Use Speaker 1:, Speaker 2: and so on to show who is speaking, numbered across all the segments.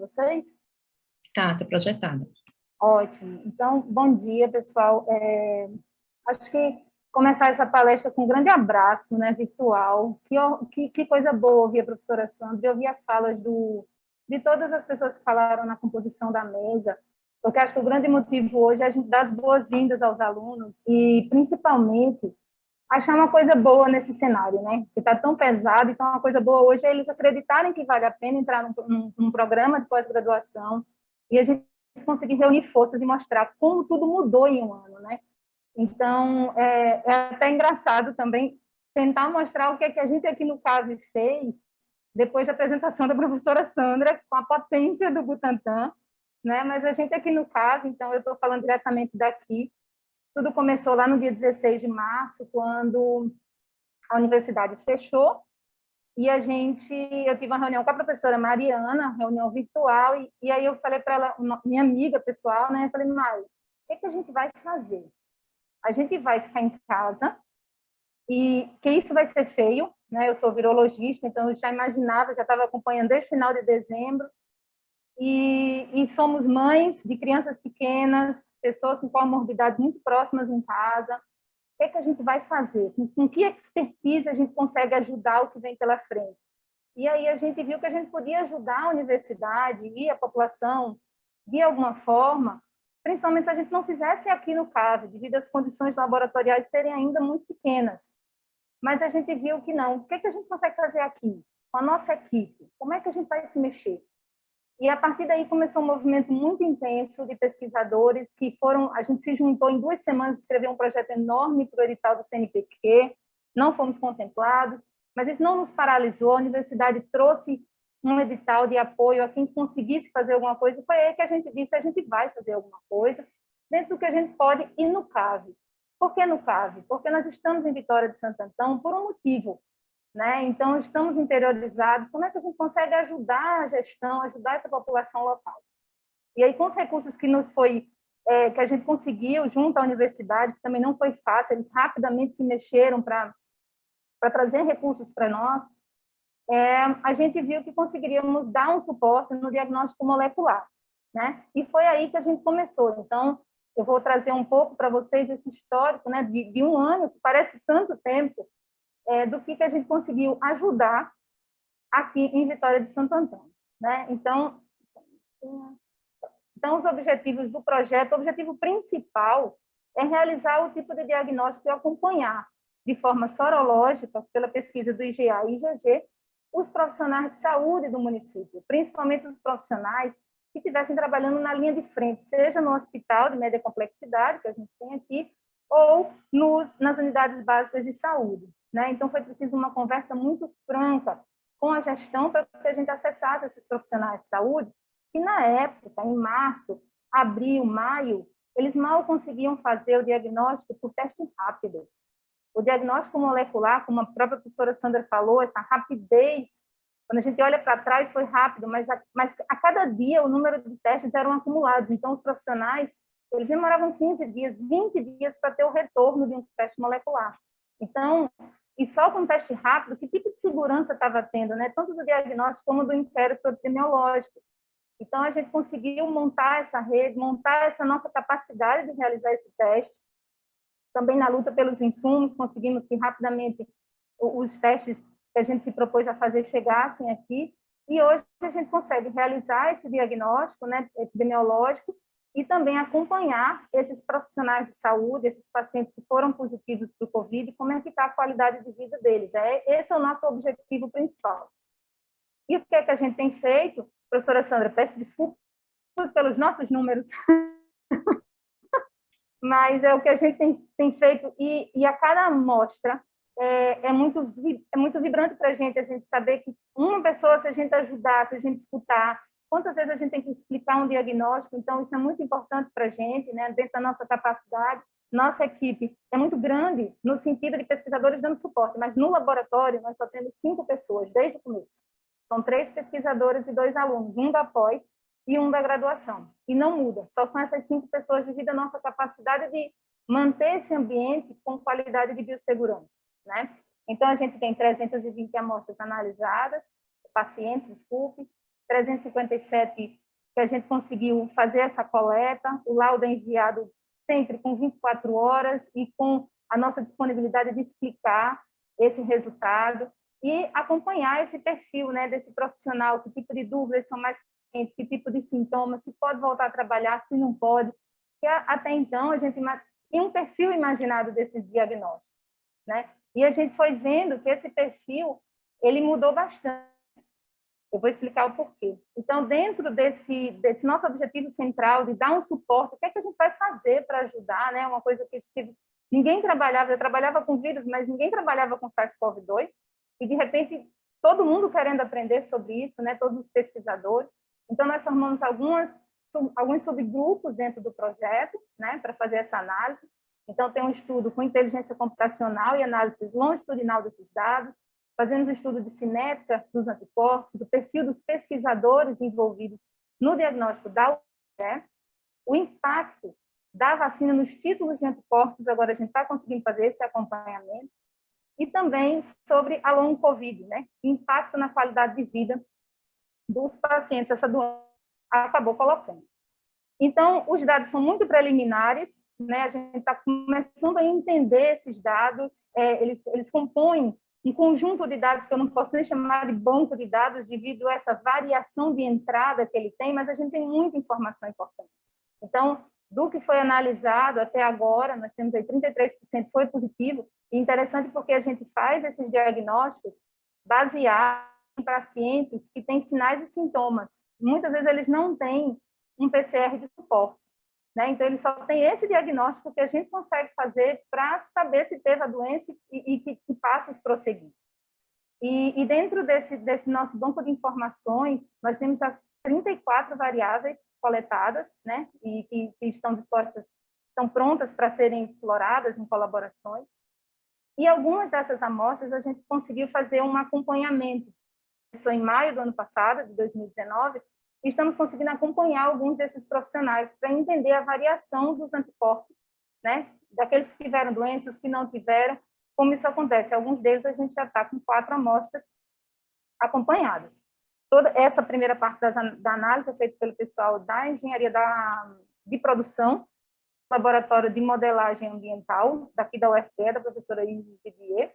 Speaker 1: vocês?
Speaker 2: Tá projetada.
Speaker 1: Ótimo. Então, bom dia, pessoal. Acho que começar essa palestra com um grande abraço, né, virtual. Que coisa boa ouvir a professora Sandra, ouvir as falas de todas as pessoas que falaram na composição da mesa, porque acho que o grande motivo hoje é a gente dar as boas-vindas aos alunos e, principalmente, achar uma coisa boa nesse cenário, né? Que está tão pesado, então uma coisa boa hoje é eles acreditarem que vale a pena entrar num programa de pós-graduação e a gente conseguir reunir forças e mostrar como tudo mudou em um ano, né? Então, é até engraçado também tentar mostrar o que é que a gente aqui no CAVE fez depois da apresentação da professora Sandra, com a potência do Butantan, né? Mas a gente aqui no CAVE, então eu estou falando diretamente daqui. Tudo começou lá no dia 16 de março, quando a universidade fechou, e eu tive uma reunião com a professora Mariana, reunião virtual, e aí eu falei para ela, minha amiga pessoal, né, eu falei, Mari, o que a gente vai fazer? A gente vai ficar em casa, e que isso vai ser feio, né, eu sou virologista, então eu já imaginava, já estava acompanhando desde o final de dezembro, e somos mães de crianças pequenas, pessoas com comorbidades muito próximas em casa. O que a gente vai fazer? Com que expertise a gente consegue ajudar o que vem pela frente? E aí a gente viu que a gente podia ajudar a universidade e a população de alguma forma, principalmente se a gente não fizesse aqui no CAVE, devido às condições laboratoriais serem ainda muito pequenas. Mas a gente viu que não. O que a gente consegue fazer aqui, com a nossa equipe? Como é que a gente vai se mexer? E a partir daí começou um movimento muito intenso de pesquisadores que foram, a gente se juntou em 2 semanas, escreveu um projeto enorme para o edital do CNPq, não fomos contemplados, mas isso não nos paralisou, a universidade trouxe um edital de apoio a quem conseguisse fazer alguma coisa, e foi aí que a gente disse, a gente vai fazer alguma coisa, dentro do que a gente pode, e no CAVE. Por que no CAVE? Porque nós estamos em Vitória de Santo Antão por um motivo, né? Então, estamos interiorizados. Como é que a gente consegue ajudar a gestão, ajudar essa população local? E aí, com os recursos que que a gente conseguiu junto à universidade, que também não foi fácil, eles rapidamente se mexeram para trazer recursos para nós, a gente viu que conseguiríamos dar um suporte no diagnóstico molecular, né? E foi aí que a gente começou. Então, eu vou trazer um pouco para vocês esse histórico, né, de um ano, que parece tanto tempo, do que a gente conseguiu ajudar aqui em Vitória de Santo Antão, né? Então, os objetivos do projeto, o objetivo principal é realizar o tipo de diagnóstico e acompanhar de forma sorológica, pela pesquisa do IGA e IgG, os profissionais de saúde do município, principalmente os profissionais que estivessem trabalhando na linha de frente, seja no hospital de média complexidade, que a gente tem aqui, ou nas unidades básicas de saúde, né? Então, foi preciso uma conversa muito franca com a gestão para que a gente acessasse esses profissionais de saúde, que na época, em março, abril, maio, eles mal conseguiam fazer o diagnóstico por teste rápido. O diagnóstico molecular, como a própria professora Sandra falou, essa rapidez, quando a gente olha para trás foi rápido, mas a cada dia o número de testes eram acumulados. Então, os profissionais, eles demoravam 15 dias, 20 dias para ter o retorno de um teste molecular. Então, e só com teste rápido, que tipo de segurança estava tendo, né? Tanto do diagnóstico como do inquérito epidemiológico. Então, a gente conseguiu montar essa rede, montar essa nossa capacidade de realizar esse teste. Também na luta pelos insumos, conseguimos que rapidamente os testes que a gente se propôs a fazer chegassem aqui. E hoje a gente consegue realizar esse diagnóstico, né, epidemiológico e também acompanhar esses profissionais de saúde, esses pacientes que foram positivos para o Covid, como é que está a qualidade de vida deles. Esse é o nosso objetivo principal. E o que é que a gente tem feito? Professora Sandra, peço desculpas pelos nossos números, mas é o que a gente tem feito, e a cada amostra é muito vibrante para a gente saber que uma pessoa, se a gente ajudar, se a gente escutar, quantas vezes a gente tem que explicar um diagnóstico, então isso é muito importante para a gente, né, dentro da nossa capacidade. Nossa equipe é muito grande no sentido de pesquisadores dando suporte, mas no laboratório nós só temos 5 pessoas desde o começo. São 3 pesquisadores e 2 alunos, um da pós e um da graduação. E não muda, só são essas 5 pessoas devido à nossa capacidade de manter esse ambiente com qualidade de biossegurança, né? Então, a gente tem 320 amostras analisadas, pacientes, desculpe, 357 que a gente conseguiu fazer essa coleta, o laudo é enviado sempre com 24 horas e com a nossa disponibilidade de explicar esse resultado e acompanhar esse perfil, né, desse profissional, que tipo de dúvidas são mais frequentes, que tipo de sintomas, se pode voltar a trabalhar, se não pode. Porque até então a gente tinha um perfil imaginado desses diagnósticos, né? E a gente foi vendo que esse perfil ele mudou bastante. Eu vou explicar o porquê. Então, dentro desse nosso objetivo central de dar um suporte, o que é que a gente vai fazer para ajudar, né? Uma coisa que ninguém trabalhava, eu trabalhava com vírus, mas ninguém trabalhava com SARS-CoV-2, e de repente todo mundo querendo aprender sobre isso, né? Todos os pesquisadores. Então, nós formamos alguns subgrupos dentro do projeto, né? Para fazer essa análise. Então, tem um estudo com inteligência computacional e análise longitudinal desses dados. Fazemos um estudo de cinética dos anticorpos, o perfil dos pesquisadores envolvidos no diagnóstico da UFE, o impacto da vacina nos títulos de anticorpos, agora a gente está conseguindo fazer esse acompanhamento, e também sobre a long COVID, né? Impacto na qualidade de vida dos pacientes, essa doença acabou colocando. Então, os dados são muito preliminares, né? A gente está começando a entender esses dados, eles compõem um conjunto de dados que eu não posso nem chamar de banco de dados devido a essa variação de entrada que ele tem, mas a gente tem muita informação importante. Então, do que foi analisado até agora, nós temos aí 33% foi positivo, e interessante porque a gente faz esses diagnósticos baseados em pacientes que têm sinais e sintomas. Muitas vezes eles não têm um PCR de suporte, né? Então, ele só tem esse diagnóstico que a gente consegue fazer para saber se teve a doença e que passos prosseguir. E dentro desse nosso banco de informações, nós temos as 34 variáveis coletadas, né? E que estão dispostas, estão prontas para serem exploradas em colaborações. E algumas dessas amostras a gente conseguiu fazer um acompanhamento. Isso em maio do ano passado, de 2019, e estamos conseguindo acompanhar alguns desses profissionais para entender a variação dos anticorpos, né? Daqueles que tiveram doenças, que não tiveram, como isso acontece. Alguns deles a gente já está com 4 amostras acompanhadas. Toda essa primeira parte da análise é feita pelo pessoal da engenharia de produção, laboratório de modelagem ambiental, daqui da UFPE, da professora Isis Didier,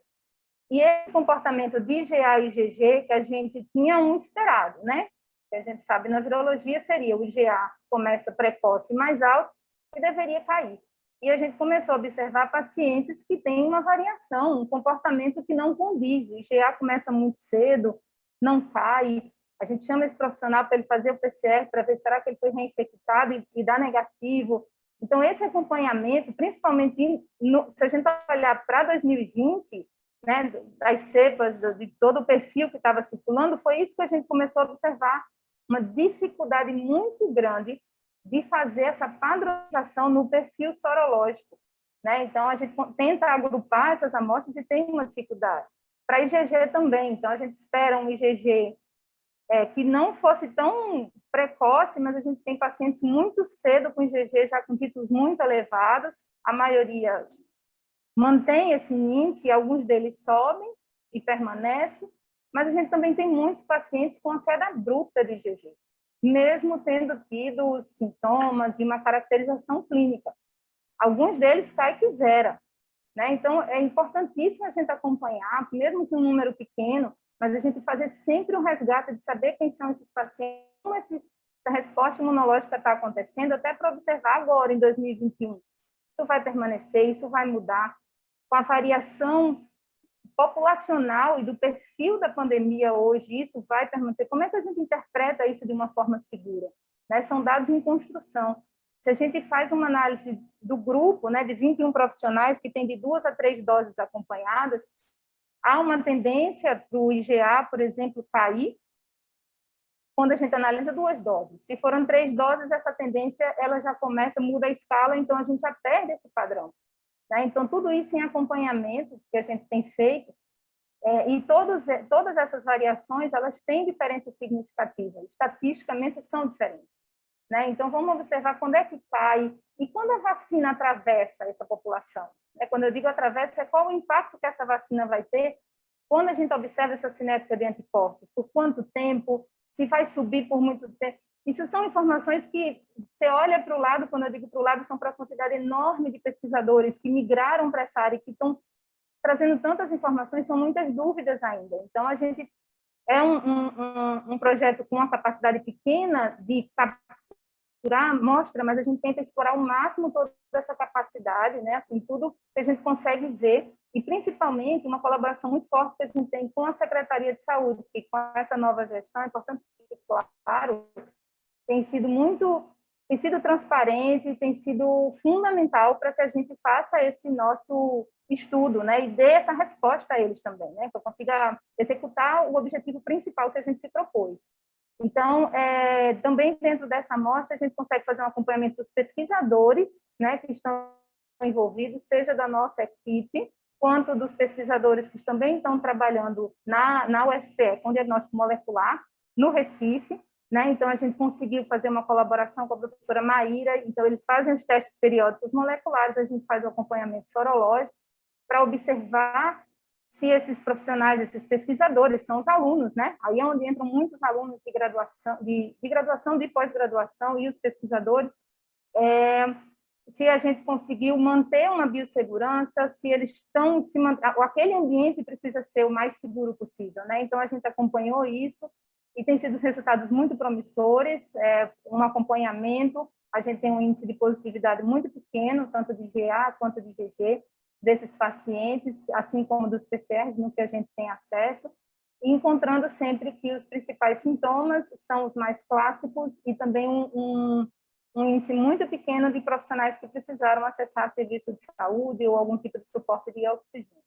Speaker 1: e esse comportamento de IgA e IgG, que a gente tinha um esperado, né? Que a gente sabe na virologia seria o IgA começa precoce mais alto e deveria cair. E a gente começou a observar pacientes que têm uma variação, um comportamento que não condiz. O IgA começa muito cedo, não cai. A gente chama esse profissional para ele fazer o PCR para ver será que ele foi reinfectado e dá negativo. Então, esse acompanhamento, principalmente se a gente olhar para 2020, né, das cepas, de todo o perfil que estava circulando, foi isso que a gente começou a observar, uma dificuldade muito grande de fazer essa padronização no perfil sorológico, né? Então, a gente tenta agrupar essas amostras e tem uma dificuldade. Para IgG também, então, a gente espera um IgG que não fosse tão precoce, mas a gente tem pacientes muito cedo com IgG, já com títulos muito elevados, a maioria mantém esse índice, alguns deles sobem e permanecem, mas a gente também tem muitos pacientes com a queda abrupta de IgG, mesmo tendo tido sintomas e uma caracterização clínica. Alguns deles cai que zera, né? Então, é importantíssimo a gente acompanhar, mesmo com um número pequeno, mas a gente fazer sempre um resgate de saber quem são esses pacientes, como essa resposta imunológica está acontecendo, até para observar agora, em 2021. Isso vai permanecer, isso vai mudar. Com a variação populacional e do perfil da pandemia hoje, isso vai permanecer. Como é que a gente interpreta isso de uma forma segura? Né? São dados em construção. Se a gente faz uma análise do grupo, né, de 21 profissionais que tem de 2 a 3 doses acompanhadas, há uma tendência para o IgA, por exemplo, cair quando a gente analisa 2 doses. Se foram 3 doses, essa tendência ela já começa, muda a escala, então a gente já perde esse padrão. Né? Então, tudo isso em acompanhamento que a gente tem feito, e todas essas variações, elas têm diferenças significativas, estatisticamente são diferentes. Né? Então, vamos observar quando é que cai e quando a vacina atravessa essa população. Quando eu digo atravessa, é qual o impacto que essa vacina vai ter quando a gente observa essa cinética de anticorpos, por quanto tempo, se vai subir por muito tempo. Isso são informações que você olha para o lado, quando eu digo para o lado, são para a quantidade enorme de pesquisadores que migraram para essa área, que estão trazendo tantas informações, são muitas dúvidas ainda. Então, a gente é um projeto com uma capacidade pequena de capturar amostra, mas a gente tenta explorar ao máximo toda essa capacidade, né? Assim, tudo que a gente consegue ver, e principalmente uma colaboração muito forte que a gente tem com a Secretaria de Saúde, que com essa nova gestão, é importante que fique claro, tem sido transparente, tem sido fundamental para que a gente faça esse nosso estudo, né, e dê essa resposta a eles também, né, que eu consiga executar o objetivo principal que a gente se propôs. Então, também dentro dessa amostra, a gente consegue fazer um acompanhamento dos pesquisadores, né, que estão envolvidos, seja da nossa equipe, quanto dos pesquisadores que também estão trabalhando na UFPE com diagnóstico molecular, no Recife, né? Então, a gente conseguiu fazer uma colaboração com a professora Maíra, então eles fazem os testes periódicos moleculares, a gente faz o acompanhamento sorológico para observar se esses profissionais, esses pesquisadores, são os alunos, né? Aí é onde entram muitos alunos de graduação, de pós-graduação e os pesquisadores, se a gente conseguiu manter uma biossegurança, se eles estão aquele ambiente precisa ser o mais seguro possível, né? Então, a gente acompanhou isso e tem sido resultados muito promissores, um acompanhamento, a gente tem um índice de positividade muito pequeno, tanto de GA quanto de GG, desses pacientes, assim como dos PCRs, no que a gente tem acesso, e encontrando sempre que os principais sintomas são os mais clássicos e também um índice muito pequeno de profissionais que precisaram acessar serviço de saúde ou algum tipo de suporte de oxigênio.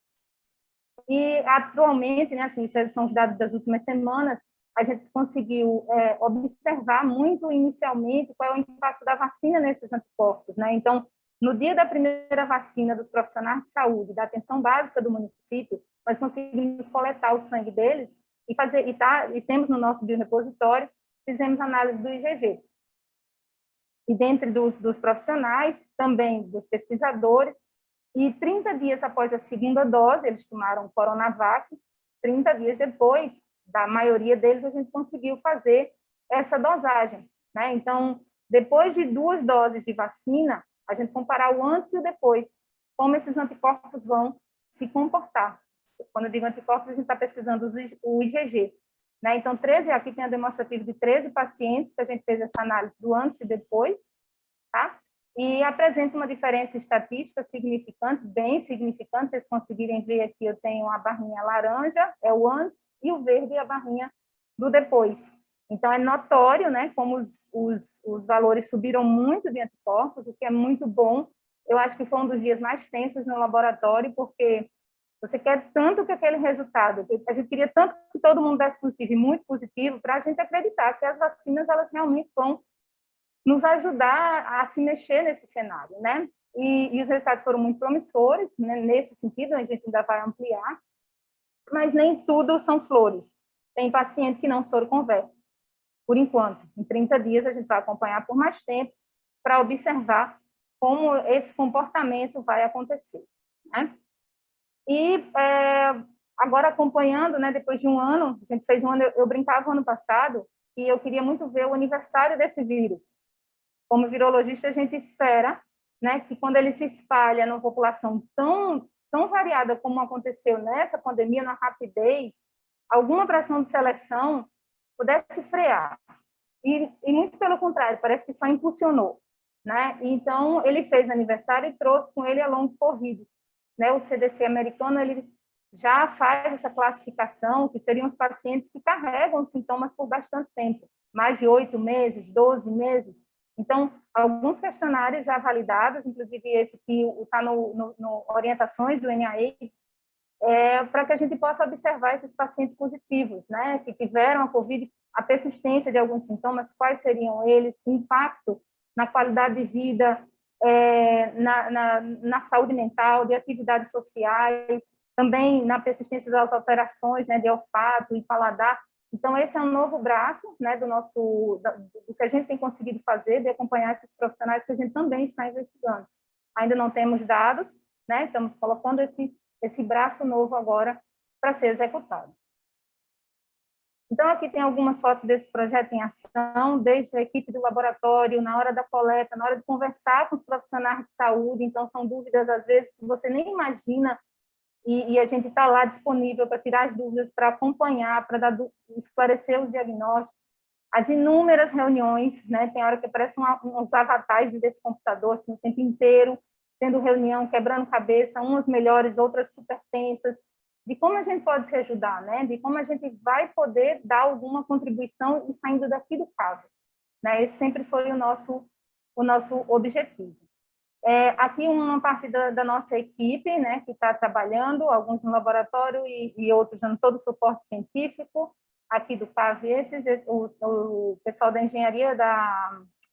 Speaker 1: E, atualmente, né, assim, esses são os dados das últimas semanas, a gente conseguiu observar muito inicialmente qual é o impacto da vacina nesses anticorpos, né? Então, no dia da primeira vacina dos profissionais de saúde, da atenção básica do município, nós conseguimos coletar o sangue deles e temos no nosso biorepositório, fizemos análise do IgG. E dentre dos profissionais, também dos pesquisadores, e 30 dias após a segunda dose, eles tomaram Coronavac, 30 dias depois, da maioria deles, a gente conseguiu fazer essa dosagem, né? Então, depois de 2 doses de vacina, a gente comparar o antes e o depois, como esses anticorpos vão se comportar. Quando eu digo anticorpos, a gente está pesquisando o IgG, né? Então, aqui tem a demonstrativa de 13 pacientes que a gente fez essa análise do antes e depois, tá? E apresenta uma diferença estatística significante, bem significante. Vocês conseguirem ver aqui, eu tenho a barrinha laranja, é o antes, e o verde é a barrinha do depois. Então, é notório, né, como os valores subiram muito de anticorpos, o que é muito bom. Eu acho que foi um dos dias mais tensos no laboratório, porque você quer tanto que aquele resultado, a gente queria tanto que todo mundo desse positivo e muito positivo, para a gente acreditar que as vacinas, elas realmente vão nos ajudar a se mexer nesse cenário, né? E os resultados foram muito promissores, né? Nesse sentido, a gente ainda vai ampliar, mas nem tudo são flores. Tem paciente que não soroconverte, por enquanto. Em 30 dias, a gente vai acompanhar por mais tempo para observar como esse comportamento vai acontecer, né? E agora acompanhando, né, depois de um ano, a gente fez um ano, eu brincava ano passado, e eu queria muito ver o aniversário desse vírus. Como virologista, a gente espera, né, que quando ele se espalha numa população tão variada como aconteceu nessa pandemia, na rapidez, alguma pressão de seleção pudesse frear. E muito pelo contrário, parece que só impulsionou, né? Então, ele fez aniversário e trouxe com ele a long COVID, né? O CDC americano, ele já faz essa classificação, que seriam os pacientes que carregam sintomas por bastante tempo, mais de 8 meses, 12 meses. Então, alguns questionários já validados, inclusive esse que está no orientações do NIH, para que a gente possa observar esses pacientes positivos, né, que tiveram a COVID, a persistência de alguns sintomas, quais seriam eles, o impacto na qualidade de vida, na saúde mental, de atividades sociais, também na persistência das alterações, né, de olfato e paladar. Então, esse é um novo braço, né, do que a gente tem conseguido fazer, de acompanhar esses profissionais que a gente também está investigando. Ainda não temos dados, né, estamos colocando esse braço novo agora para ser executado. Então, aqui tem algumas fotos desse projeto em ação, desde a equipe do laboratório, na hora da coleta, na hora de conversar com os profissionais de saúde. Então, são dúvidas, às vezes, que você nem imagina, e a gente está lá disponível para tirar as dúvidas, para acompanhar, para esclarecer os diagnósticos. As inúmeras reuniões, né? Tem hora que aparecem uns avatares desse computador assim, o tempo inteiro, tendo reunião, quebrando cabeça, umas melhores, outras super tensas, de como a gente pode se ajudar, né? De como a gente vai poder dar alguma contribuição e saindo daqui do caso, né? Esse sempre foi o nosso objetivo. Aqui uma parte da nossa equipe, né, que está trabalhando, alguns no laboratório e outros dando todo o suporte científico, aqui do PAV, o pessoal da engenharia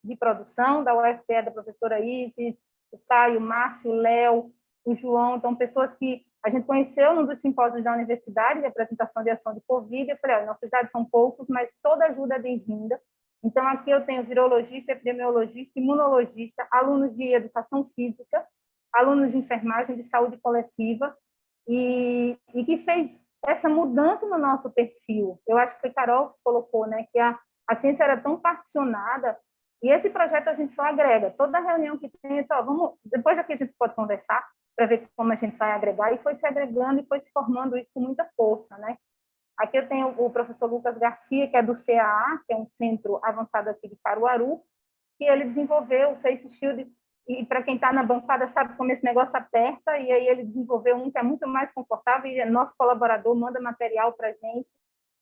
Speaker 1: de produção, da UFPE, da professora Isis, o Caio, o Márcio, o Léo, o João, então pessoas que a gente conheceu num dos simpósios da universidade, de apresentação de ação de Covid, eu falei, nossos dados são poucos, mas toda ajuda é bem-vinda. Então, aqui eu tenho virologista, epidemiologista, imunologista, alunos de educação física, alunos de enfermagem, de saúde coletiva, e que fez essa mudança no nosso perfil. Eu acho que foi Carol que colocou, né, que a ciência era tão particionada, e esse projeto a gente só agrega. Toda reunião que tem, depois daqui a gente pode conversar, para ver como a gente vai agregar, e foi se agregando e foi se formando isso com muita força, né? Aqui eu tenho o professor Lucas Garcia, que é do CAA, que é um centro avançado aqui de Caruaru, que ele desenvolveu o Face Shield, e para quem está na bancada sabe como esse negócio aperta, e aí ele desenvolveu um que é muito mais confortável, e nosso colaborador manda material para a gente.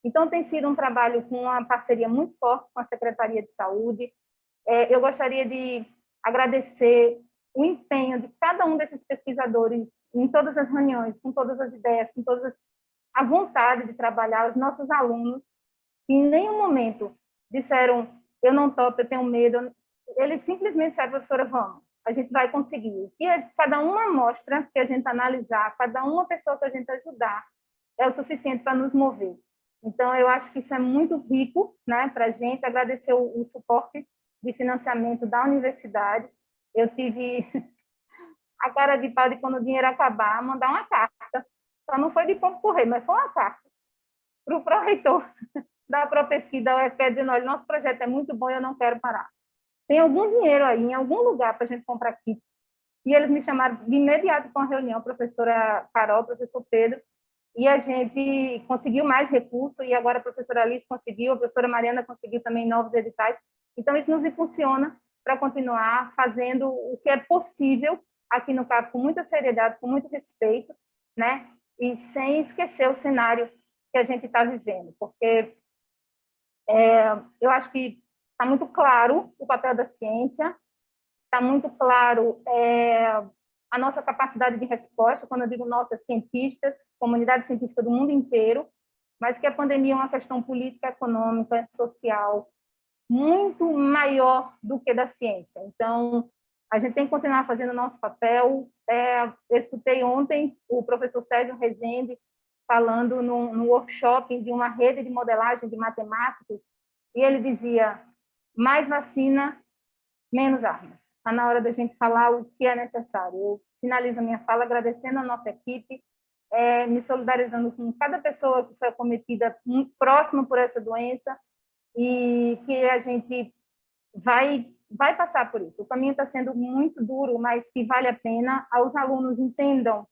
Speaker 1: Então, tem sido um trabalho com uma parceria muito forte com a Secretaria de Saúde. Eu gostaria de agradecer o empenho de cada um desses pesquisadores em todas as reuniões, com todas as ideias, com todas a vontade de trabalhar, os nossos alunos, que em nenhum momento disseram, eu não topo, eu tenho medo. Eles simplesmente disseram, professora, vamos, a gente vai conseguir. E cada uma amostra que a gente analisar, cada uma pessoa que a gente ajudar, é o suficiente para nos mover. Então, eu acho que isso é muito rico, né, para a gente. Agradecer o suporte de financiamento da universidade. Eu tive a cara de pau de, quando o dinheiro acabar, mandar uma carta. Só não foi de ponto correio, mas foi uma carta para o pró-reitor da ProPesquisa da UFPE, dizendo, olha, nosso projeto é muito bom e eu não quero parar. Tem algum dinheiro aí, em algum lugar, para a gente comprar kit? E eles me chamaram de imediato para uma reunião, a professora Carol, o professor Pedro, e a gente conseguiu mais recursos, e agora a professora Alice conseguiu, a professora Mariana conseguiu também novos editais. Então, isso nos impulsiona para continuar fazendo o que é possível aqui no CAP, com muita seriedade, com muito respeito, né? E sem esquecer o cenário que a gente está vivendo, porque eu acho que está muito claro o papel da ciência, está muito claro a nossa capacidade de resposta, quando eu digo nossa, cientistas, comunidade científica do mundo inteiro, mas que a pandemia é uma questão política, econômica, social, muito maior do que da ciência. Então, a gente tem que continuar fazendo o nosso papel. Eu escutei ontem o professor Sérgio Rezende falando no workshop de uma rede de modelagem de matemáticos, e ele dizia, mais vacina, menos armas. Está na hora da gente falar o que é necessário. Eu finalizo a minha fala agradecendo a nossa equipe, me solidarizando com cada pessoa que foi acometida próxima por essa doença, e que a gente vai passar por isso. O caminho está sendo muito duro, mas que vale a pena. Os alunos entendam,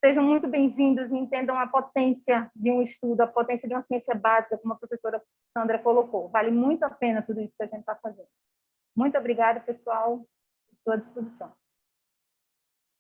Speaker 1: sejam muito bem-vindos e entendam a potência de um estudo, a potência de uma ciência básica, como a professora Sandra colocou. Vale muito a pena tudo isso que a gente está fazendo. Muito obrigada, pessoal. Estou à disposição.